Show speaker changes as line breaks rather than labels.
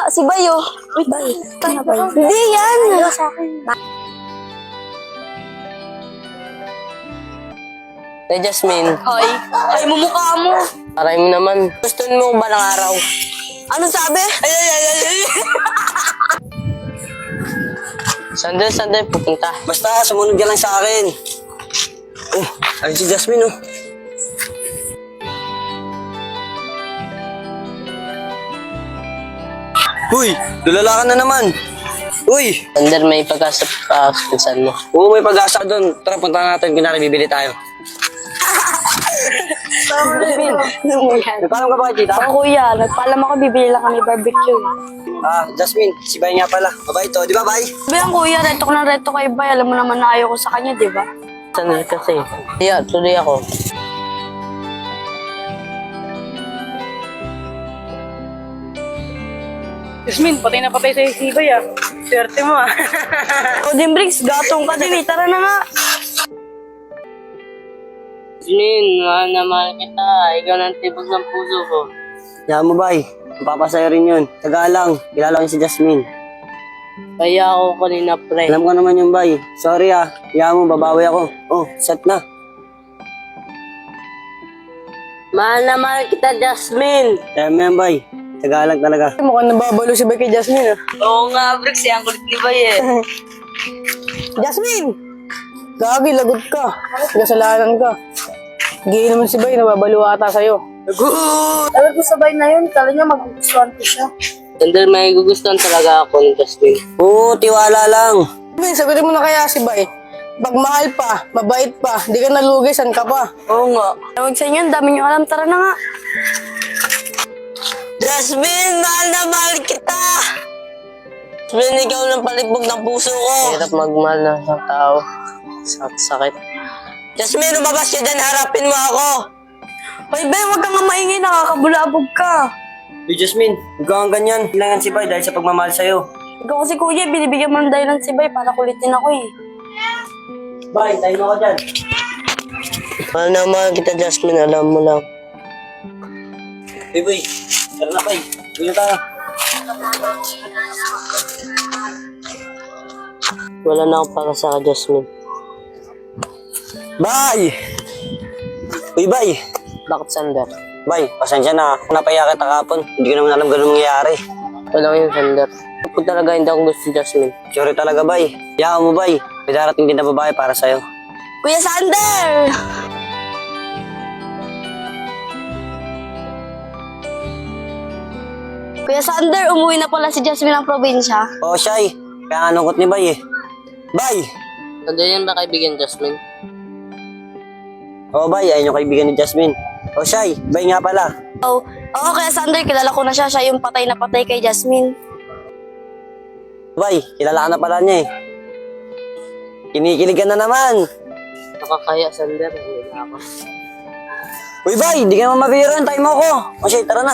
si Bayo. Wait, Bayo. Kaya ba? Hindi yan. Ayaw sa akin.
Hey, Jasmine.
Hoy. Ay, mumukha mo.
Aray mo naman. Gusto mo ba ng araw?
Anong sabi? Ay.
Sandali, pupunta.
Basta, sumunod ka lang sa akin. Oh, ayun si Jasmine, oh. Uy, lulala ka na naman. Uy!
Sander, may pag-asa pa pinsan mo.
Oo, may pag-asa doon. Tara, punta natin. Kunwari, bibili tayo. Nagpaalam ka ba kay tita?
Oo, kuya. Nagpaalam ako, bibili lang kami barbecue.
Jasmine, si Bay nga pala. Mabait to, di ba, Bay?
Bilang kuya, reto ko ng reto kay Bay. Alam mo naman na ayaw ko sa kanya, di ba?
Sandali kasi. Yeah, tuloy ako.
Jasmine, patay na patay sa'yo si Bay ah. Swerte mo ah.
O, Dimbrix, gatong ka din eh. Tara na nga.
Jasmine, mahal na mahal kita. Ikaw ng tibok ng puso ko.
Yan mo, Bay. Mapapasayo rin yun. Taga lang. Kilala ko si Jasmine.
Kaya ako kanina, pre.
Alam ko naman yung Bay. Sorry Yan mo, babawi ako. Oh, set na.
Mahal na mahal kita, Jasmine.
Kaya mo yan, Bay. Taga lang talaga.
Mukhang nababalo si Bay kay Jasmine ah.
Oo nga, Brix. Ang kulit ni Bay eh.
Jasmine! Gagi, lagot ka. Kasalanan ka. Gigi naman si Bay, nababalo ata sa'yo.
Alam ko sabay na yun. Kala niya mag-gustuhan ko siya.
Sander, may gugustuhan talaga ako ni Jasmine.
Oo, tiwala lang.
Jasmine, sabihin mo na kaya si Bay. Pag mahal pa, mabait pa, di ka nalugi, san ka pa?
Oo nga. Tawag sa inyo, ang dami niyo alam. Tara na nga.
Jasmine, mahal na mahal kita! Jasmine, ikaw ng palibog ng puso ko. Hirap magmahal ng isang tao. Sakit. Jasmine, lumabas ka dyan. Harapin mo ako.
Hoy, Bay, huwag kang nga maingay. Nakakabulabog ka.
Hey, Jasmine, huwag kang ganyan. Kailangan si Bay dahil sa pagmamahal sa'yo.
Ikaw kasi kuya, binibigyan mo ng dahilan si Bay para kulitin ako eh.
Bay, tayo mo ako dyan.
Mahal na mahal kita, Jasmine. Alam mo lang.
Hey, Bay. Tara na, Bay. Uwi na tayo.
Wala na akong para sa Jasmine.
Bay! Uy, Bay.
Bakit, Sander?
Bay, pasensya na. Napaya kita kapon. Hindi ko naman alam ganun mangyayari.
Walang yun, Sander. Kung talaga hindi ako gusto si Jasmine.
Sorry talaga, Bay. Hayaan mo, Bay. May darating din na babae para sa'yo.
Kuya Sander! Kuya Sander, umuwi na pala si Jasmine ng probinsya.
Oo, Shay. Kaya nga nungkot ni Bay eh. Bay!
Sander, yan ba kaibigan, Jasmine?
Oo, Bay. Ayun yung kaibigan ni Jasmine. Oo, Shay. Bay nga pala.
Oo, Kuya Sander, kilala ko na siya. Siya yung patay na patay kay Jasmine.
Bay, kilala ka na pala niya eh. Kinikilig ka na naman.
Nakakaya, Sander. Hindi na ako.
Uy, Bay. Di ka naman mabiro. Tayo mo ako. O, Shay, tara na.